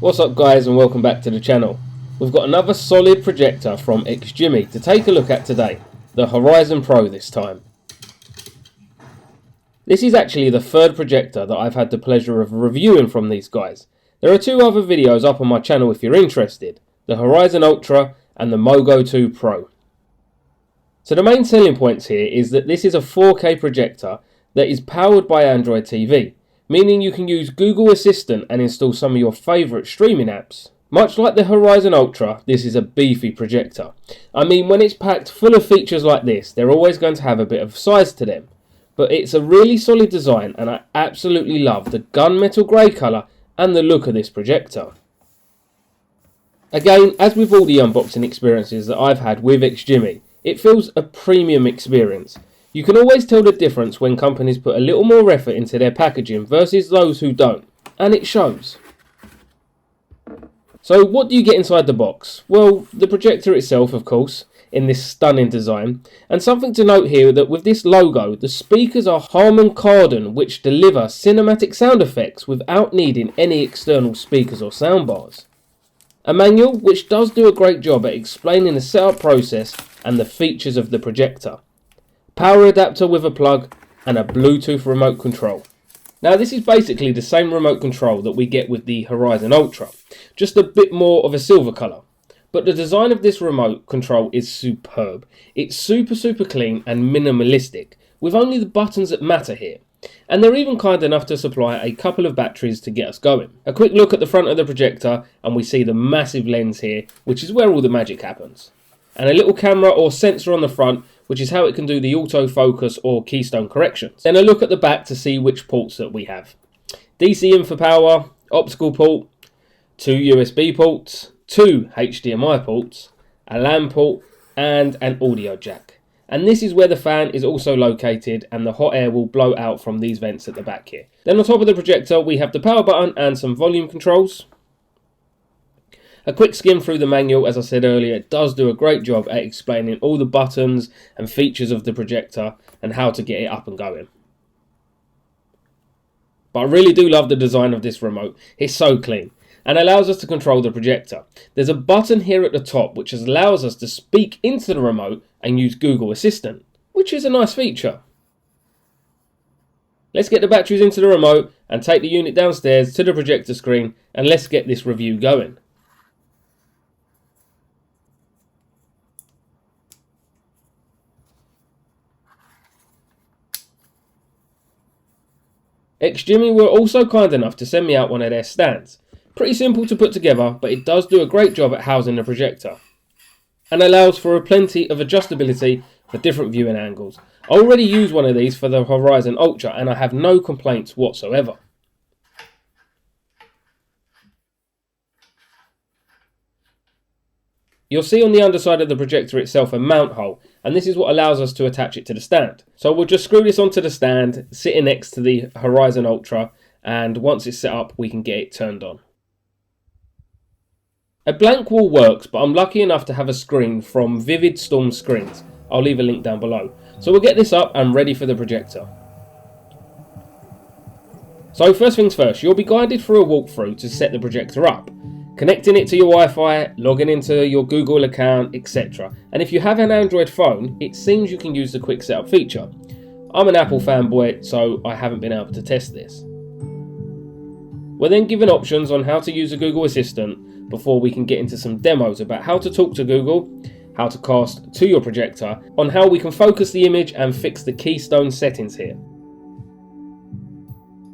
What's up guys, and welcome back to the channel. We've got another solid projector from XGIMI to take a look at today, the Horizon Pro this time. This is actually the third projector that I've had the pleasure of reviewing from these guys. There are two other videos up on my channel if you're interested, the Horizon Ultra and the Mogo 2 Pro. So the main selling points here is that this is a 4K projector that is powered by Android TV, meaning you can use Google Assistant and install some of your favourite streaming apps. Much like the Horizon Ultra, this is a beefy projector. I mean, when it's packed full of features like this, they're always going to have a bit of size to them. But it's a really solid design, and I absolutely love the gunmetal grey colour and the look of this projector. Again, as with all the unboxing experiences that I've had with XGIMI, it feels a premium experience. You can always tell the difference when companies put a little more effort into their packaging versus those who don't, and it shows. So what do you get inside the box? Well, the projector itself, of course, in this stunning design, and something to note here that with this logo, the speakers are Harman Kardon, which deliver cinematic sound effects without needing any external speakers or soundbars. A manual which does do a great job at explaining the setup process and the features of the projector. Power adapter with a plug and a Bluetooth remote control. Now this is basically the same remote control that we get with the Horizon Ultra, just a bit more of a silver colour. But the design of this remote control is superb. It's super clean and minimalistic, with only the buttons that matter here. And they're even kind enough to supply a couple of batteries to get us going. A quick look at the front of the projector and we see the massive lens here, which is where all the magic happens. And a little camera or sensor on the front, which is how it can do the autofocus or keystone corrections. Then a look at the back to see which ports that we have. DC in for power, optical port, 2 USB ports, 2 HDMI ports, a LAN port and an audio jack. And this is where the fan is also located, and the hot air will blow out from these vents at the back here. Then on top of the projector we have the power button and some volume controls. A quick skim through the manual, as I said earlier, it does do a great job at explaining all the buttons and features of the projector and how to get it up and going. But I really do love the design of this remote. It's so clean and allows us to control the projector. There's a button here at the top which allows us to speak into the remote and use Google Assistant, which is a nice feature. Let's get the batteries into the remote and take the unit downstairs to the projector screen, and let's get this review going. XGIMI were also kind enough to send me out one of their stands. Pretty simple to put together, but it does do a great job at housing the projector and allows for a plenty of adjustability for different viewing angles. I already use one of these for the Horizon Ultra and I have no complaints whatsoever. You'll see on the underside of the projector itself a mount hole, and this is what allows us to attach it to the stand. So we'll just screw this onto the stand, sitting next to the Horizon Ultra, and once it's set up we can get it turned on. A blank wall works, but I'm lucky enough to have a screen from Vivid Storm Screens. I'll leave a link down below. So we'll get this up and ready for the projector. So first things first, you'll be guided through a walkthrough to set the projector up, connecting it to your Wi-Fi, logging into your Google account, etc. And if you have an Android phone, it seems you can use the quick setup feature. I'm an Apple fanboy, so I haven't been able to test this. We're then given options on how to use a Google Assistant before we can get into some demos about how to talk to Google, how to cast to your projector, on how we can focus the image and fix the keystone settings here.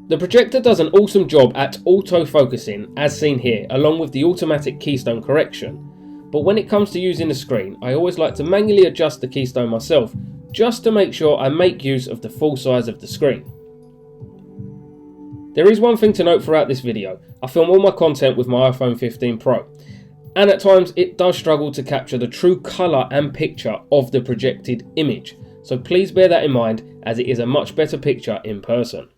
The projector does an awesome job at auto-focusing, as seen here, along with the automatic keystone correction. But when it comes to using the screen, I always like to manually adjust the keystone myself, just to make sure I make use of the full size of the screen. There is one thing to note throughout this video. I film all my content with my iPhone 15 Pro, and at times it does struggle to capture the true colour and picture of the projected image. So please bear that in mind, as it is a much better picture in person.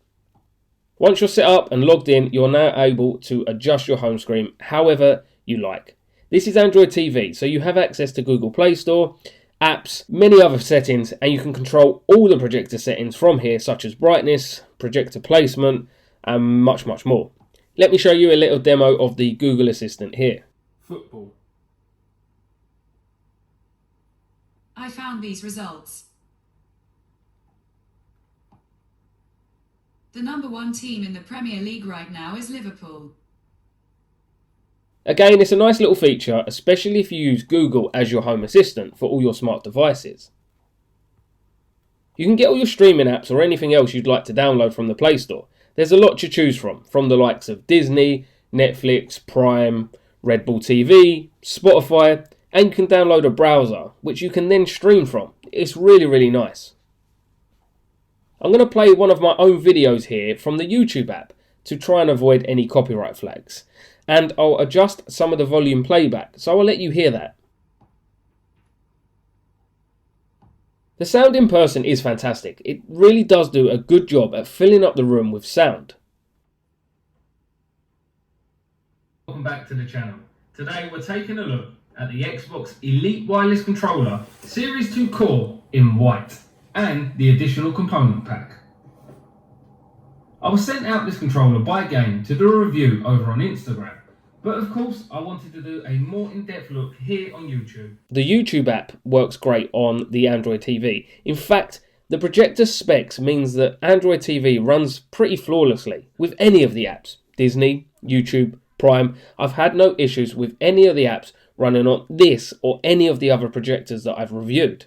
Once you're set up and logged in, you're now able to adjust your home screen however you like. This is Android TV, so you have access to Google Play Store, apps, many other settings, and you can control all the projector settings from here, such as brightness, projector placement, and much more. Let me show you a little demo of the Google Assistant here. Football. I found these results. The #1 team in the Premier League right now is Liverpool. Again, it's a nice little feature, especially if you use Google as your home assistant for all your smart devices. You can get all your streaming apps or anything else you'd like to download from the Play Store. There's a lot to choose from the likes of Disney, Netflix, Prime, Red Bull TV, Spotify, and you can download a browser, which you can then stream from. It's really, really nice. I'm going to play one of my own videos here from the YouTube app to try and avoid any copyright flags. And I'll adjust some of the volume playback, so I'll let you hear that. The sound in person is fantastic. It really does do a good job at filling up the room with sound. Welcome back to the channel. Today we're taking a look at the Xbox Elite Wireless Controller Series 2 Core in white and the additional component pack. I was sent out this controller by Game to do a review over on Instagram, but of course I wanted to do a more in-depth look here on YouTube. The YouTube app works great on the Android TV. In fact, the projector specs means that Android TV runs pretty flawlessly with any of the apps. Disney, YouTube, Prime. I've had no issues with any of the apps running on this or any of the other projectors that I've reviewed.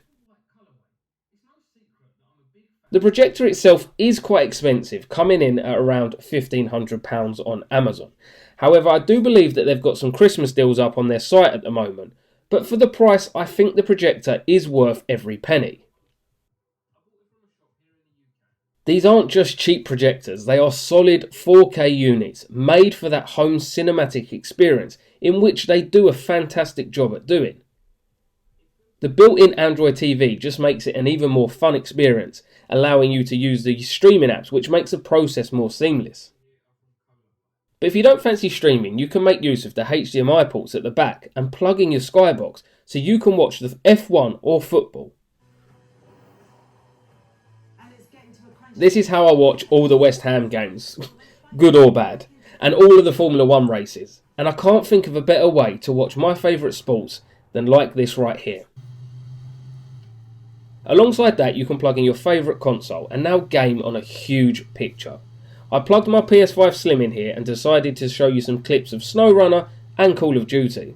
The projector itself is quite expensive, coming in at around £1,500 on Amazon. However, I do believe that they've got some Christmas deals up on their site at the moment, but for the price, I think the projector is worth every penny. These aren't just cheap projectors, they are solid 4K units, made for that home cinematic experience, in which they do a fantastic job at doing. The built-in Android TV just makes it an even more fun experience, allowing you to use the streaming apps, which makes the process more seamless. But if you don't fancy streaming, you can make use of the HDMI ports at the back and plug in your Skybox so you can watch the F1 or football. This is how I watch all the West Ham games, good or bad, and all of the Formula 1 races. And I can't think of a better way to watch my favourite sports than like this right here. Alongside that, you can plug in your favourite console and now game on a huge picture. I plugged my PS5 Slim in here and decided to show you some clips of SnowRunner and Call of Duty.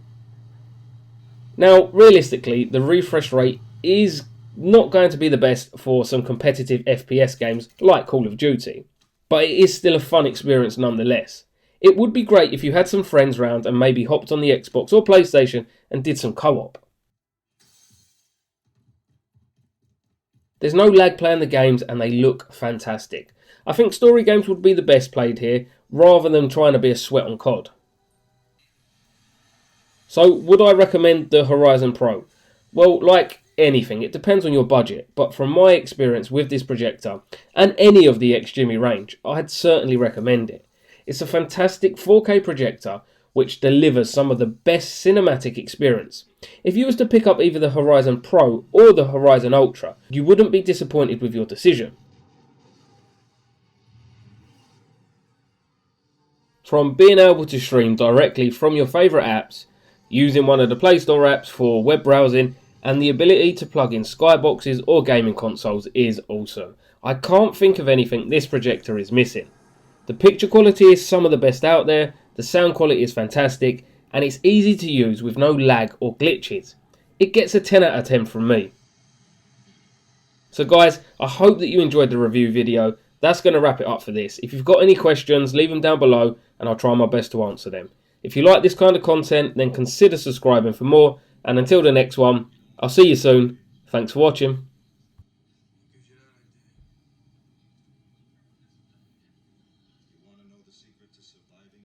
Now, realistically, the refresh rate is not going to be the best for some competitive FPS games like Call of Duty, but it is still a fun experience nonetheless. It would be great if you had some friends round and maybe hopped on the Xbox or PlayStation and did some co-op. There's no lag playing the games and they look fantastic. I think story games would be the best played here, rather than trying to be a sweat on COD. So, would I recommend the Horizon Pro? Well, like anything, it depends on your budget, but from my experience with this projector, and any of the XGIMI range, I'd certainly recommend it. It's a fantastic 4K projector which delivers some of the best cinematic experience. If you was to pick up either the Horizon Pro or the Horizon Ultra, you wouldn't be disappointed with your decision. From being able to stream directly from your favourite apps, using one of the Play Store apps for web browsing, and the ability to plug in skyboxes or gaming consoles is awesome. I can't think of anything this projector is missing. The picture quality is some of the best out there, the sound quality is fantastic, and it's easy to use with no lag or glitches. It gets a 10 out of 10 from me. So guys, I hope that you enjoyed the review video. That's going to wrap it up for this. If you've got any questions, leave them down below and I'll try my best to answer them. If you like this kind of content, then consider subscribing for more, and until the next one, I'll see you soon. Thanks for watching.